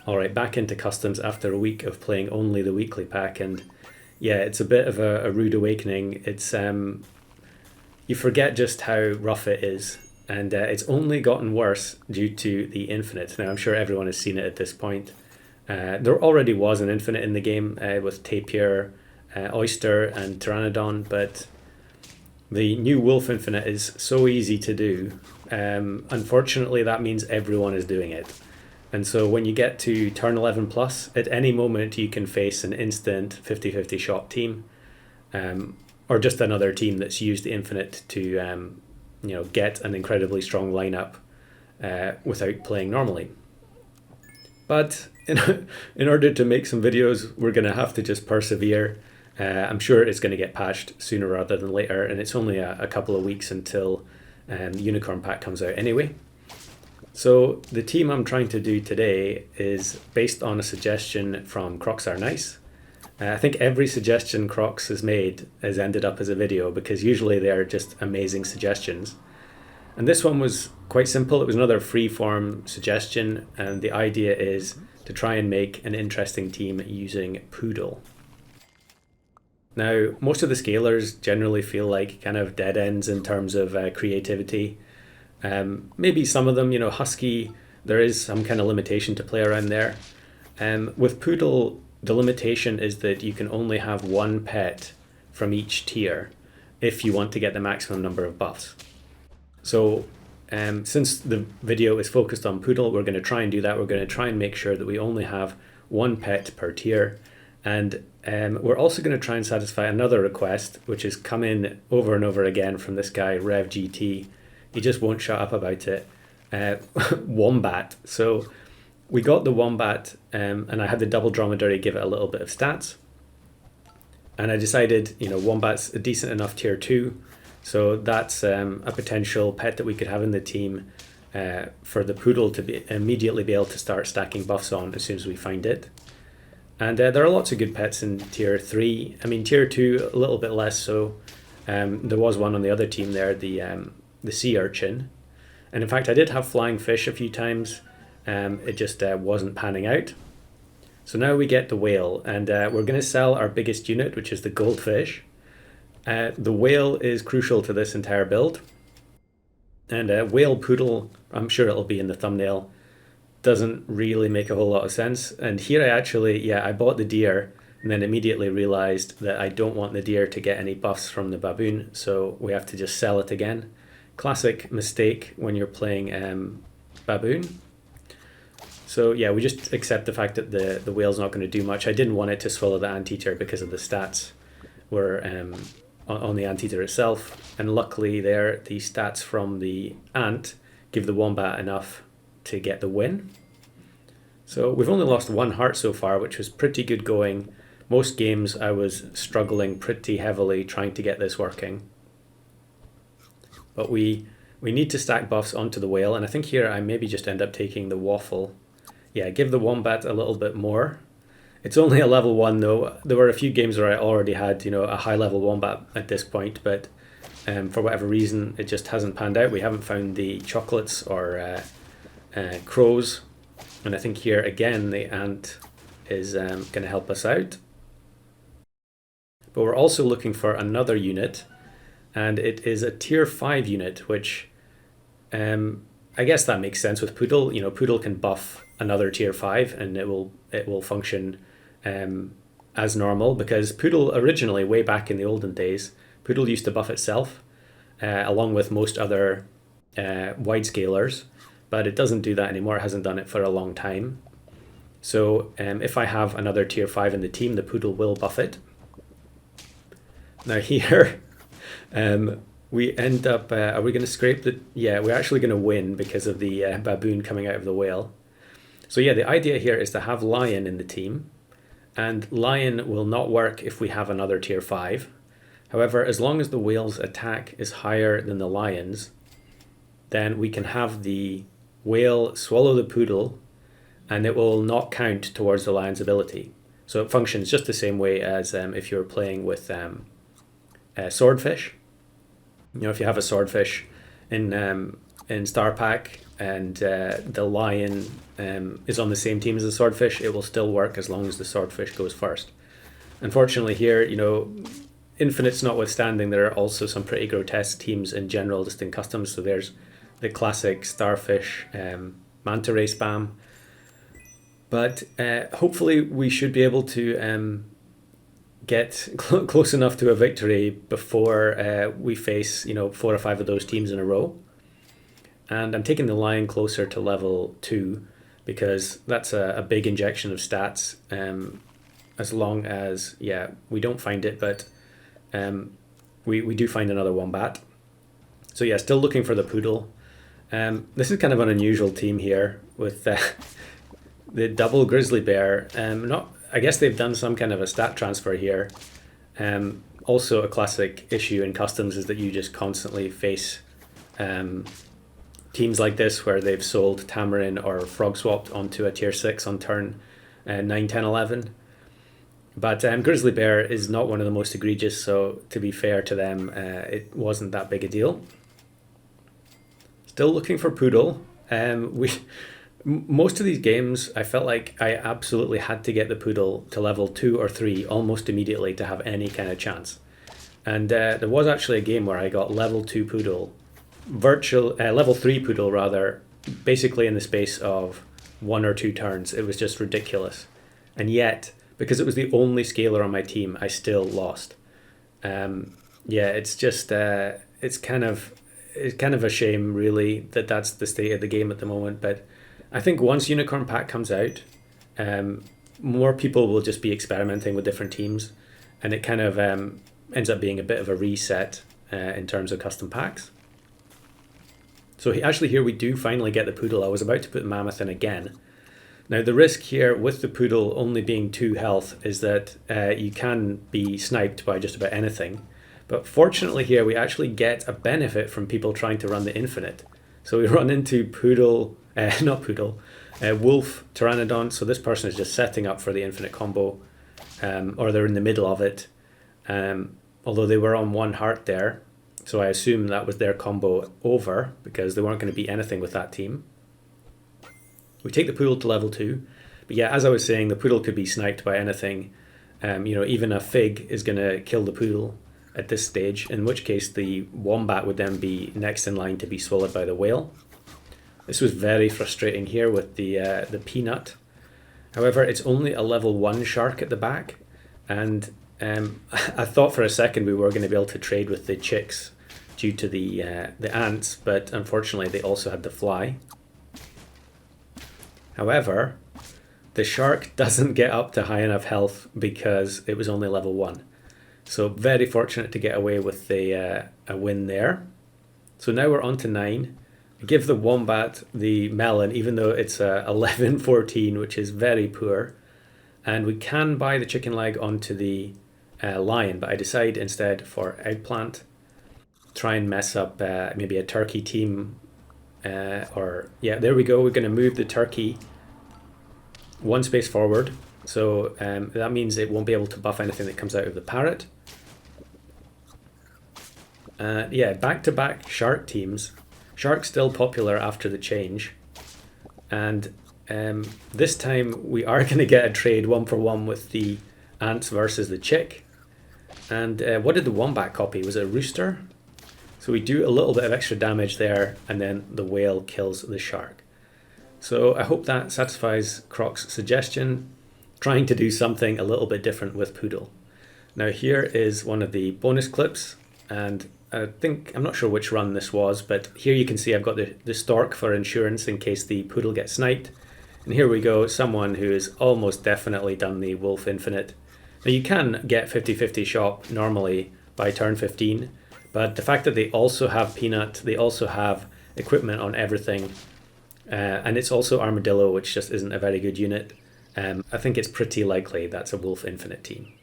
All right, back into customs after a week of playing only the weekly pack, and yeah, it's a bit of a rude awakening. It's you forget just how rough it is, and it's only gotten worse due to the infinite. Now, I'm sure everyone has seen it at this point. There already was an infinite in the game with Tapir, Oyster, and Pteranodon, but the new Wolf Infinite is so easy to do. Unfortunately, that means everyone is doing it. And so when you get to turn 11 plus, at any moment you can face an instant 50-50 shot team, or just another team that's used the infinite to get an incredibly strong lineup without playing normally. But in order to make some videos, we're going to have to just persevere. I'm sure it's going to get patched sooner rather than later, and it's only a couple of weeks until the Unicorn Pack comes out anyway. So the team I'm trying to do today is based on a suggestion from Crocs Are Nice. I think every suggestion Crocs has made has ended up as a video because usually they're just amazing suggestions. And this one was quite simple. It was another free-form suggestion, and the idea is to try and make an interesting team using Poodle. Now, most of the scalers generally feel like kind of dead ends in terms of creativity. Maybe some of them, Husky, there is some kind of limitation to play around there. With Poodle, the limitation is that you can only have one pet from each tier if you want to get the maximum number of buffs. So since the video is focused on Poodle, we're going to try and do that. We're going to try and make sure that we only have one pet per tier. And we're also going to try and satisfy another request, which has come in over and over again from this guy, RevGT. He just won't shut up about it. Wombat. So we got the Wombat, and I had the double dromedary give it a little bit of stats. And I decided, Wombat's a decent enough tier 2. So that's a potential pet that we could have in the team for the Poodle to immediately be able to start stacking buffs on as soon as we find it. And there are lots of good pets in tier 3. I mean, tier 2, a little bit less so. There was one on the other team there, the sea urchin. And in fact, I did have flying fish a few times. It just wasn't panning out. So now we get the whale, and we're going to sell our biggest unit, which is the goldfish. The whale is crucial to this entire build. And whale Poodle, I'm sure it'll be in the thumbnail, doesn't really make a whole lot of sense. And here I bought the deer and then immediately realized that I don't want the deer to get any buffs from the baboon, so we have to just sell it again. Classic mistake when you're playing baboon. So yeah, we just accept the fact that the whale's not going to do much. I didn't want it to swallow the anteater because of the stats were on the anteater itself, and luckily there the stats from the ant give the wombat enough to get the win. So we've only lost 1 heart so far, which was pretty good going. Most games I was struggling pretty heavily trying to get this working. But we need to stack buffs onto the whale, and I think here I maybe just end up taking the waffle. Yeah, give the wombat a little bit more. It's only a level 1 though. There were a few games where I already had, a high level wombat at this point, but for whatever reason it just hasn't panned out. We haven't found the chocolates or crows, and I think here again the ant is going to help us out. But we're also looking for another unit, and it is a tier 5 unit, which I guess that makes sense with Poodle. Poodle can buff another tier 5 and it will function as normal, because Poodle originally, way back in the olden days, Poodle used to buff itself along with most other wide scalers, but it doesn't do that anymore. It hasn't done it for a long time. So if I have another tier 5 in the team, the Poodle will buff it. Now here we end up, are we going to scrape the, yeah, we're actually going to win because of the baboon coming out of the whale. So yeah, the idea here is to have lion in the team, and lion will not work if we have another tier 5. However, as long as the whale's attack is higher than the lion's, then we can have the whale swallow the Poodle and it will not count towards the lion's ability. So it functions just the same way as if you're playing with swordfish. If you have a swordfish in Star Pack, and the lion is on the same team as the swordfish, it will still work as long as the swordfish goes first. Unfortunately here, infinites notwithstanding, there are also some pretty grotesque teams in general, just in customs. So there's the classic starfish manta ray spam. But hopefully we should be able to get close enough to a victory before we face 4 or 5 of those teams in a row. And I'm taking the lion closer to level 2 because that's a big injection of stats, as long as we don't find it, but we do find another wombat. So yeah, still looking for the poodle. This is kind of an unusual team here with the double grizzly bear. I guess they've done some kind of a stat transfer here. Also a classic issue in customs is that you just constantly face teams like this where they've sold Tamarin or frog swapped onto a tier 6 on turn 9, 10, 11. But grizzly bear is not one of the most egregious, so to be fair to them, it wasn't that big a deal. Still looking for poodle. Most of these games, I felt like I absolutely had to get the poodle to level 2 or 3 almost immediately to have any kind of chance. And there was actually a game where I got level 2 poodle, level 3 poodle rather, basically in the space of 1 or 2 turns. It was just ridiculous. And yet, because it was the only scaler on my team, I still lost. It's just, it's kind of a shame really that that's the state of the game at the moment. But I think once Unicorn Pack comes out, more people will just be experimenting with different teams, and it kind of ends up being a bit of a reset in terms of custom packs. So actually here we do finally get the poodle. I was about to put Mammoth in again. Now the risk here with the poodle only being 2 health is that you can be sniped by just about anything. But fortunately here we actually get a benefit from people trying to run the infinite. So we run into wolf pteranodon. So this person is just setting up for the infinite combo, or they're in the middle of it. Although they were on 1 heart there, so I assume that was their combo over because they weren't going to beat anything with that team. We take the poodle to level 2, but yeah, as I was saying, the poodle could be sniped by anything. Even a fig is going to kill the poodle at this stage, in which case the wombat would then be next in line to be swallowed by the whale. This was very frustrating here with the peanut. However, it's only a level 1 shark at the back, and I thought for a second we were going to be able to trade with the chicks due to the ants, but unfortunately they also had the fly. However, the shark doesn't get up to high enough health because it was only level 1. So very fortunate to get away with a win there. So now we're on to 9. I give the wombat the melon, even though it's 11-14, which is very poor. And we can buy the chicken leg onto the lion, but I decide instead for eggplant. Try and mess up maybe a turkey team. There we go. We're going to move the turkey 1 space forward. So that means it won't be able to buff anything that comes out of the parrot. Back-to-back shark teams. Shark's still popular after the change. And this time we are going to get a trade 1-for-1 with the ants versus the chick. And what did the wombat copy? Was it a rooster? So we do a little bit of extra damage there, and then the whale kills the shark. So I hope that satisfies Croc's suggestion, trying to do something a little bit different with Poodle. Now here is one of the bonus clips, and I'm not sure which run this was, but here you can see I've got the stork for insurance in case the Poodle gets sniped. And here we go, someone who has almost definitely done the Wolf Infinite. Now you can get 50-50 shop normally by turn 15, but the fact that they also have Peanut, they also have equipment on everything, and it's also Armadillo, which just isn't a very good unit. I think it's pretty likely that's a Wolf Infinite team.